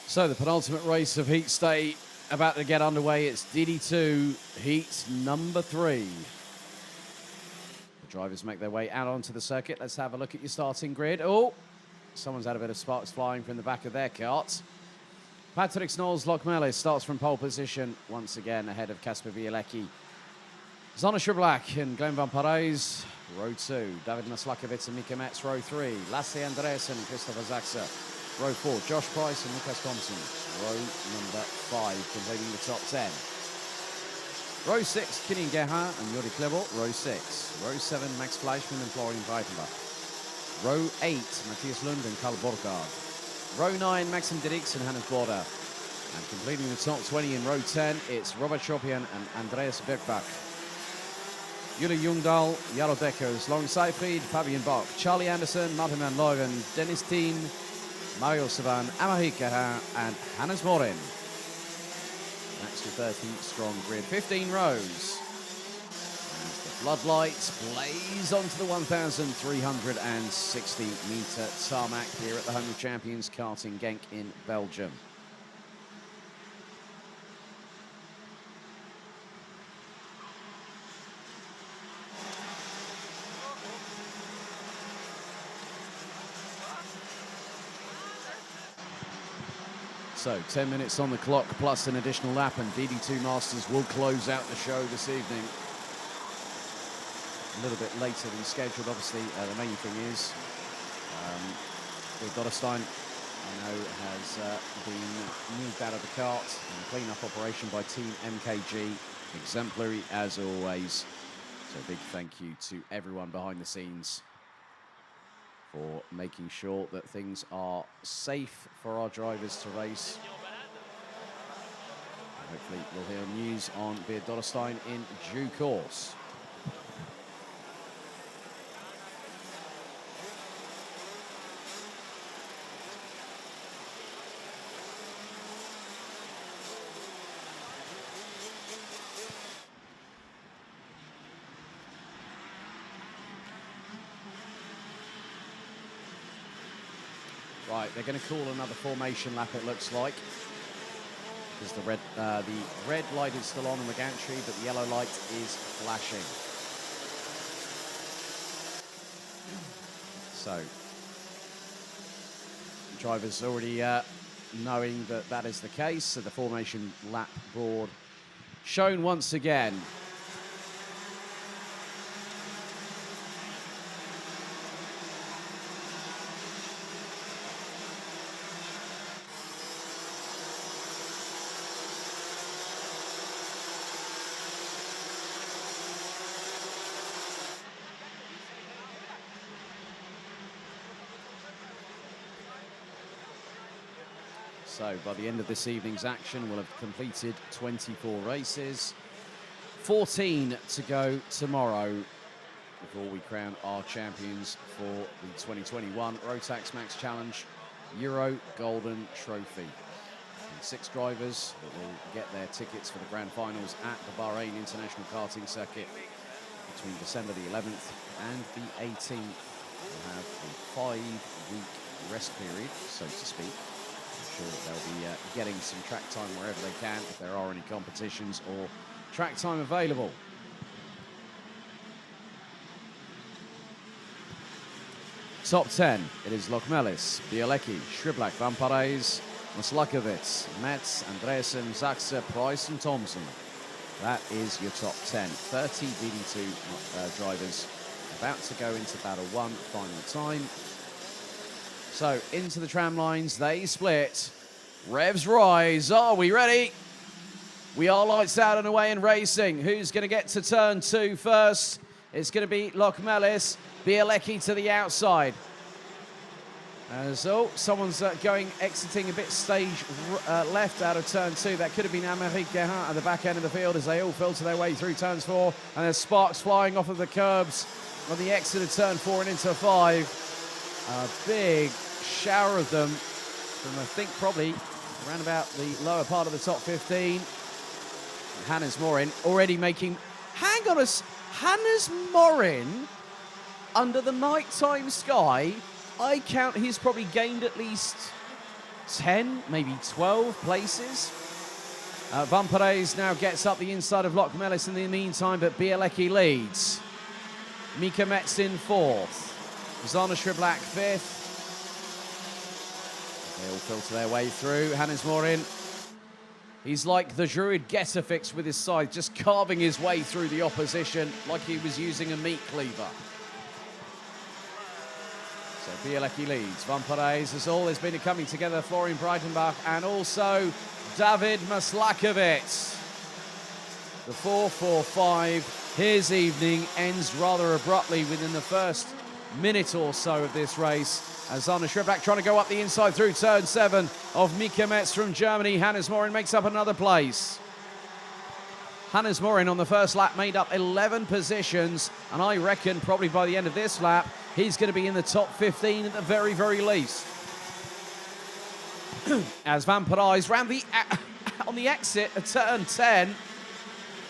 So the penultimate race of heat state about to get underway. It's DD2 heat number 3. The drivers make their way out onto the circuit. Let's have a look at your starting grid. Oh, someone's had a bit of sparks flying from the back of their kart. Patrick Snolls Lokmelis starts from pole position, once again ahead of Kasper Bielecki. Zona Schublak and Glenn Van Parijs, row 2. David Maslakovic and Mika Metz, row 3. Lasse Andreasen and Christopher Zaxa, row 4. Josh Price and Lucas Thompson, row number 5, completing the top 10. Row 6, Kilian Gerhardt and Juri Klebel, row 6. Row 7, Max Fleischmann and Florian Breitenbach. Row 8, Matthias Lund and Karl Borgard. Row 9, Maxim Dirks and Hannes Border. And completing the top 20 in row 10, it's Robert Schopian and Andreas Bergbach. Jule Jungdahl, Jaro Deckers, Long Seifried, Fabian Bock, Charlie Anderson, Martin van Leuven, Dennis Thien, Mario Savan, Amarik Gerhardt and Hannes Morin. That's your 30-strong grid, 15 rows. As the floodlights blaze onto the 1,360-metre tarmac here at the home of champions karting Genk in Belgium. So 10 minutes on the clock plus an additional lap, and DD2 Masters will close out the show this evening. A little bit later than scheduled, obviously. The main thing is Doderstein, I know, has been moved out of the kart in a clean-up operation by Team MKG. Exemplary as always. So a big thank you to everyone behind the scenes for making sure that things are safe for our drivers to race. And hopefully we'll hear news on Beard Doderstein in due course. Right, they're going to call another formation lap, it looks like, because the red light is still on the gantry, but the yellow light is flashing. So, drivers already knowing that that is the case, so the formation lap board shown once again. So by the end of this evening's action, we'll have completed 24 races. 14 to go tomorrow before we crown our champions for the 2021 Rotax Max Challenge Euro Golden Trophy. And 6 drivers that will get their tickets for the grand finals at the Bahrain International Karting Circuit between December the 11th and the 18th. We'll have a 5-week rest period, so to speak. Sure that they'll be getting some track time wherever they can, if there are any competitions or track time available. Top 10, it is Lokmelis, Bielecki, Schublak, Van Parijs, Maslakovic, Metz, Andreasen, Zaxa, Price and Thompson. That is your top 10. 30 DD2 drivers about to go into battle 1, final time. So into the tram lines, they split. Revs rise. Are we ready? We are lights out and away in racing. Who's going to get to turn 2 first? It's going to be Lokmelis. Bielecki to the outside. So someone's exiting a bit stage left out of turn 2. That could have been Amarik Gerhardt at the back end of the field as they all filter their way through turns 4. And there's sparks flying off of the curbs on the exit of turn 4 and into 5. A big shower of them from, I think, probably around about the lower part of the top 15. Hannes Morin already making... Hang on Hannes Morin, under the nighttime sky, I count he's probably gained at least 10, maybe 12 places. Van Perez now gets up the inside of Lokmelis in the meantime, but Bielecki leads. Mika Metz in 4th. Zana Shriblak 5th. They all filter their way through. Hannes Morin, he's like the Druid Getafix with his scythe, just carving his way through the opposition like he was using a meat cleaver. So Bielecki leads. Van Perez has always been coming together. Florian Breitenbach and also David Maslakovic. The 4-4-5. His evening ends rather abruptly within the first minute or so of this race. As Zana Shriblak trying to go up the inside through turn 7 of Mika Metz from Germany. Hannes Morin makes up another place. Hannes Morin on the first lap made up 11 positions, and I reckon probably by the end of this lap, he's going to be in the top 15 at the very, very least. As Van Perez ran on the exit at turn 10,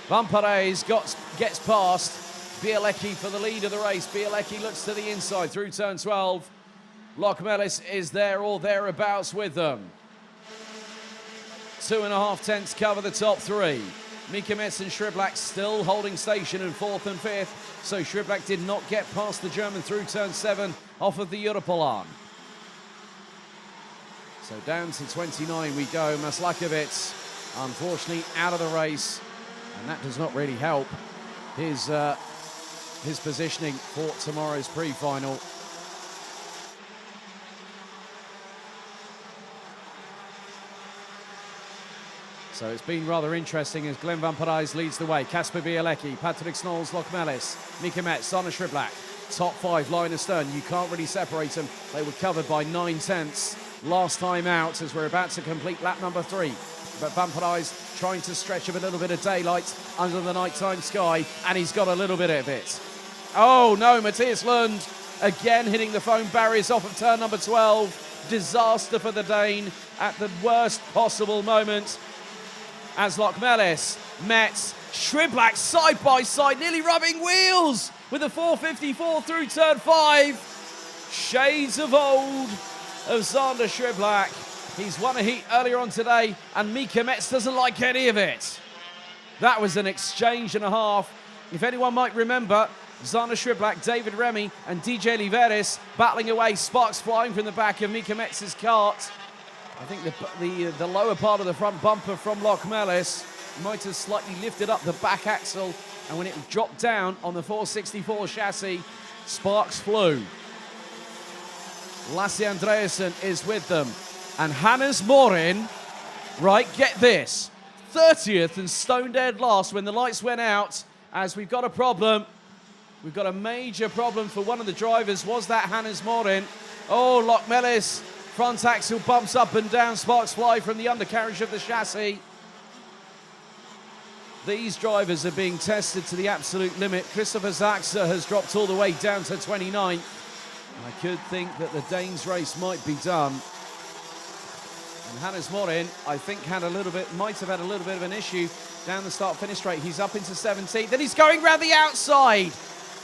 Van Perez gets past Bielecki for the lead of the race. Bielecki looks to the inside through turn 12. Lokmelis is there or thereabouts with them. 2.5 tenths cover the top 3. Mika Metz and Shriblak still holding station in 4th and 5th. So Shriblak did not get past the German through turn 7 off of the Europolan. So down to 29 we go. Maslakovic, unfortunately, out of the race. And that does not really help his positioning for tomorrow's pre-final. So it's been rather interesting as Glenn Van Perez leads the way. Kasper Bielecki, Patrick Snolls, Lokmelis, Mika Metz, Zana Shriblak. Top 5 line astern. You can't really separate them. They were covered by 9 tenths last time out as we're about to complete lap number 3. But Van Perez trying to stretch up a little bit of daylight under the nighttime sky, and he's got a little bit of it. Oh no, Matthias Lund again hitting the foam barriers off of turn number 12. Disaster for the Dane at the worst possible moment. As Lokmelis, Metz, Shriblak side by side, nearly rubbing wheels with a 454 through turn 5. Shades of old of Zander Shriblak. He's won a heat earlier on today, and Mika Metz doesn't like any of it. That was an exchange and a half. If anyone might remember, Zander Shriblak, David Remy, and DJ Liveris battling away, sparks flying from the back of Mika Metz's cart. I think the lower part of the front bumper from Lokmelis might have slightly lifted up the back axle, and when it dropped down on the 464 chassis, sparks flew. Lasse Andreasen is with them, and Hannes Morin, right, get this, 30th and stone dead last when the lights went out, as we've got a problem. We've got a major problem for one of the drivers. Was that Hannes Morin? Oh, Lokmelis. Front axle bumps up and down, sparks fly from the undercarriage of the chassis. These drivers are being tested to the absolute limit. Christopher Zaxa has dropped all the way down to 29th. I could think that the Danes race might be done. And Hannes Morin, I think, might have had a little bit of an issue down the start-finish straight. He's up into 17th, then he's going round the outside.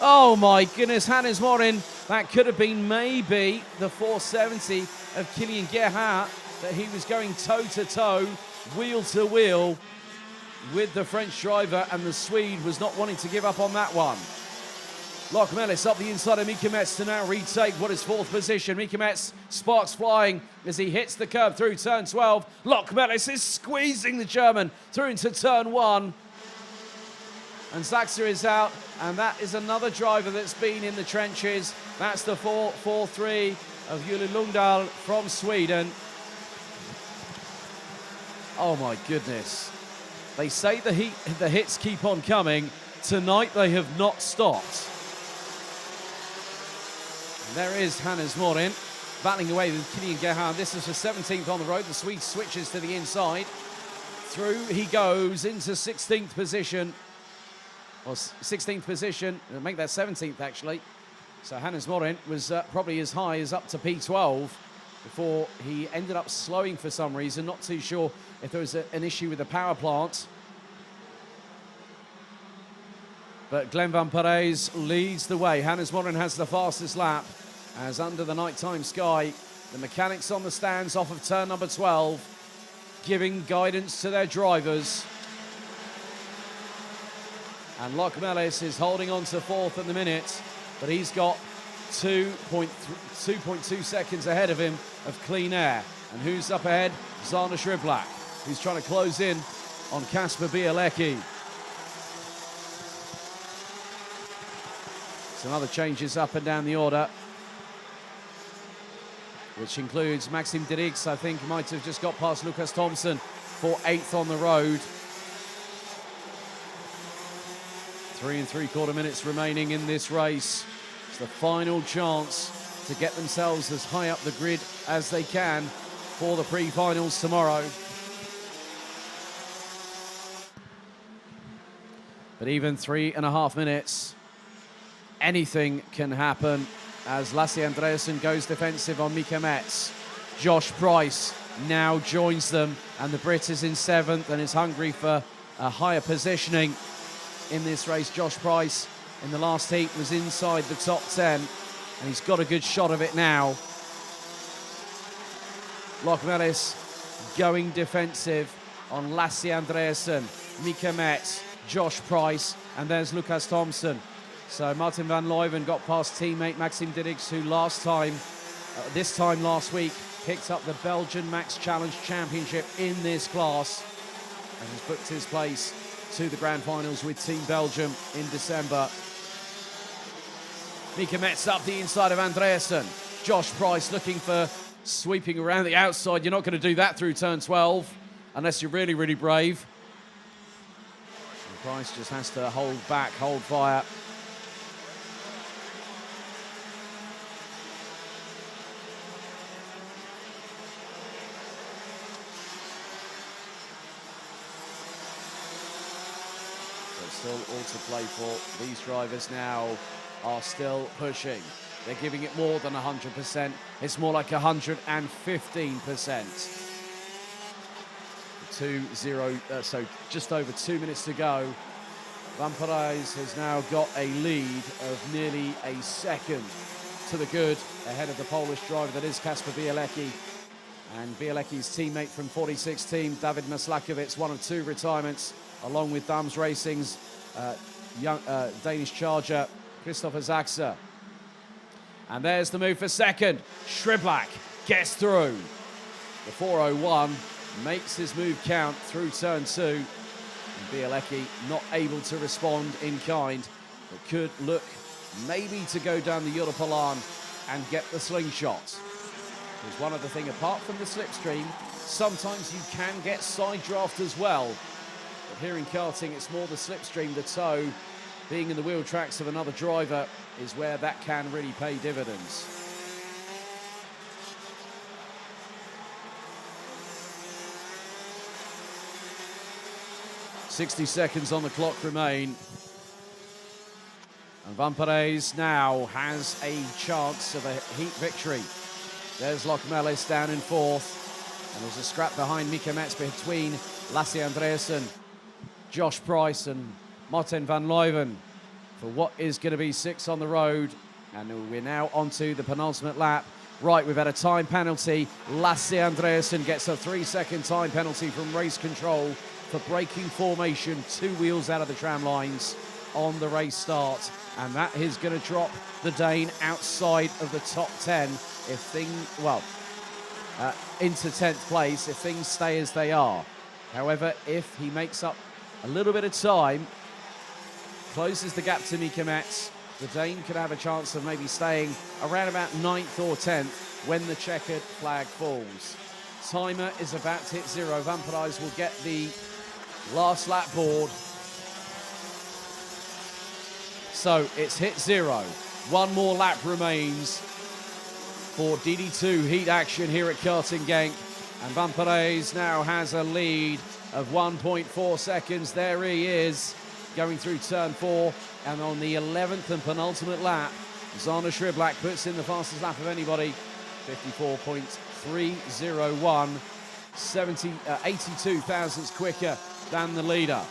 Oh my goodness, Hannes Morin, that could have been maybe the 470 of Kilian Gerhardt, that he was going toe-to-toe, wheel-to-wheel with the French driver, and the Swede was not wanting to give up on that one. Lokmelis up the inside of Mika Metz to now retake what is 4th position. Mika Metz, sparks flying as he hits the curb through turn 12. Lokmelis is squeezing the German through into turn 1. And Zaxa is out, and that is another driver that's been in the trenches. That's the 4-4-3 of Jule Lundal from Sweden. Oh my goodness. They say the hits keep on coming. Tonight they have not stopped. And there is Hannes Morin battling away with Kilian Gerhardt. This is for 17th on the road. The Swede switches to the inside. Through he goes into 16th position. Or 16th position, make that 17th actually. So Hannes Morin was probably as high as up to P12 before he ended up slowing for some reason. Not too sure if there was an issue with the power plant. But Glenn Van Perez leads the way. Hannes Morin has the fastest lap as under the nighttime sky, The mechanics on the stands off of turn number 12, giving guidance to their drivers. And Locke Mellis is holding on to fourth at the minute, but he's got 2.2 seconds ahead of him of clean air. And who's up ahead? Zana Shriblak, who's trying to close in on Kasper Bielecki. Some other changes up and down the order, which includes Maxime Dirix, I think, might have just got past Lucas Thompson for 8th on the road. 3 3/4 minutes remaining in this race. It's the final chance to get themselves as high up the grid as they can for the pre-finals tomorrow. But even 3.5 minutes, anything can happen as Lasse Andreasen goes defensive on Mika Metz. Josh Price now joins them, and the Brit is in 7th and is hungry for a higher positioning in this race. Josh Price in the last heat was inside the top 10, and he's got a good shot of it now. Locke Mellis going defensive on Lasse Andreasen, Mika Metz, Josh Price, and there's Lucas Thompson. So Martin van Leuven got past teammate Maxime Dirix, who this time last week, picked up the Belgian Max Challenge Championship in this class and has booked his place to the Grand Finals with Team Belgium in December. Mika Metz up the inside of Andreasen. Josh Price looking for sweeping around the outside. You're not going to do that through turn 12 unless you're really, really brave. And Price just has to hold back, hold fire. Still all to play for. These drivers now are still pushing. They're giving it more than 100%. It's more like 115%. So just over 2 minutes to go. Van Parijs has now got a lead of nearly a second to the good ahead of the Polish driver that is Kasper Bielecki. And Bielecki's teammate from 46 team, David Maslakovic, one of 2 retirements, along with Dams Racing's young Danish charger, Christopher Zaxa. And there's the move for second. Shriblak gets through. The 401 makes his move count through turn 2. And Bielecki not able to respond in kind, but could look maybe to go down the Europalan and get the slingshot. Because one other thing, apart from the slipstream, sometimes you can get side draft as well. But here in karting, it's more the slipstream, the toe, being in the wheel tracks of another driver is where that can really pay dividends. "60 seconds on the clock remain. And Van Parijs now has a chance of a heat victory. There's Locke Mellis down in 4th. And there's a scrap behind Mika Metz between Lasse Andreasen, Josh Price and Martin van Leuven for what is going to be 6 on the road. And we're now onto the penultimate lap. Right, we've had a time penalty. Lasse Andreasen gets a 3-second time penalty from race control for breaking formation 2 wheels out of the tram lines on the race start. And that is going to drop the Dane outside of the top 10 if into 10th place if things stay as they are. However, if he makes up a little bit of time, closes the gap to Mika Metz, the Dane could have a chance of maybe staying around about 9th or 10th when the checkered flag falls. Timer is about to hit 0. Van Parijs will get the last lap board. So it's hit 0. One more lap remains for DD2 heat action here at Karting Genk. And Van Parijs now has a lead of 1.4 seconds. There he is, going through turn 4. And on the 11th and penultimate lap, Zana Shriblak puts in the fastest lap of anybody, 54.301, 82 thousandths quicker than the leader.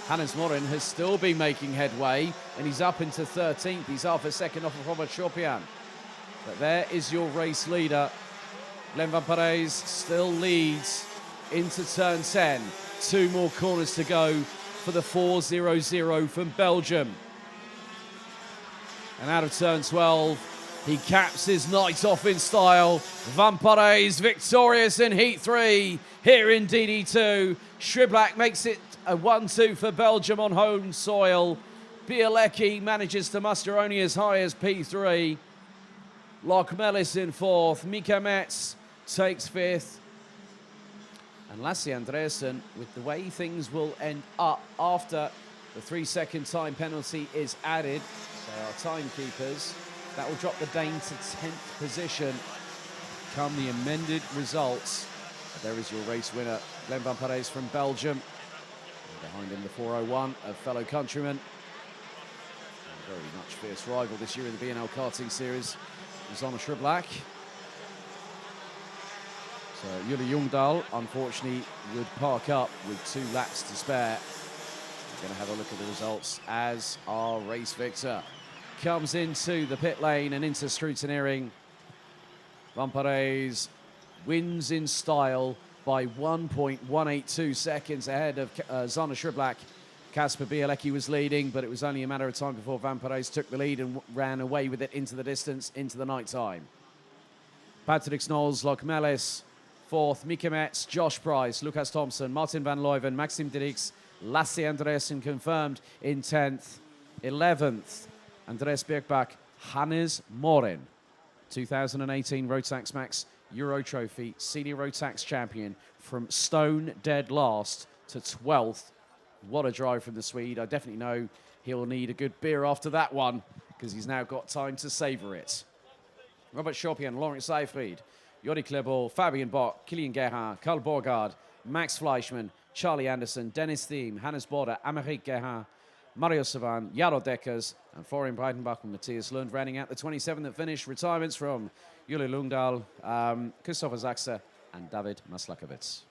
Hannes Morin has still been making headway, and he's up into 13th. He's half a second off of Robert Chopin. But there is your race leader. Glenn Van Parijs still leads into turn 10. 2 more corners to go for the 4.00 from Belgium. And out of turn 12, he caps his night off in style. Van Parijs victorious in Heat 3 here in DD2. Shriblack makes it a 1-2 for Belgium on home soil. Bielecki manages to muster only as high as P3. Lochmelis in 4th. Mika Metz takes 5th. And Lasse Andreasen, with the way things will end up after the 3-second time penalty is added, they are timekeepers, that will drop the Dane to 10th position. Come the amended results. There is your race winner, Glenn Van Parijs from Belgium. And behind him, the 401 of fellow countrymen. A very much fierce rival this year in the B&L karting series, Zona Shriblack. So Jule Jungdahl, unfortunately, would park up with 2 laps to spare. We're going to have a look at the results as our race victor comes into the pit lane and into scrutineering. Van Parijs wins in style by 1.182 seconds ahead of Zona Shriblack. Kasper Bielecki was leading, but it was only a matter of time before Van Parijs took the lead and ran away with it into the distance, into the night time. Patrick Snows, Lochmelis, 4th, Mika Metz, Josh Price, Lucas Thompson, Martin van Leuven, Maxim Dirks, Lasse Andreasen confirmed in 10th. 11th, Andres Birkbach, Hannes Morin, 2018 Rotax Max Euro Trophy Senior Rotax Champion, from stone dead last to 12th. What a drive from the Swede. I definitely know he'll need a good beer after that one, because he's now got time to savour it. Robert Chopin, Lawrence Seyfried, Jordi Klebel, Fabian Bock, Kilian Gerhard, Karl Borgard, Max Fleischmann, Charlie Anderson, Dennis Thiem, Hannes Border, Amerik Gerhard, Mario Savan, Jaro Deckers, and Florian Breitenbach and Matthias Lund, rounding out the 27 that finished. Retirements from Jule Jungdahl, Christopher Zachser, and David Maslakovic.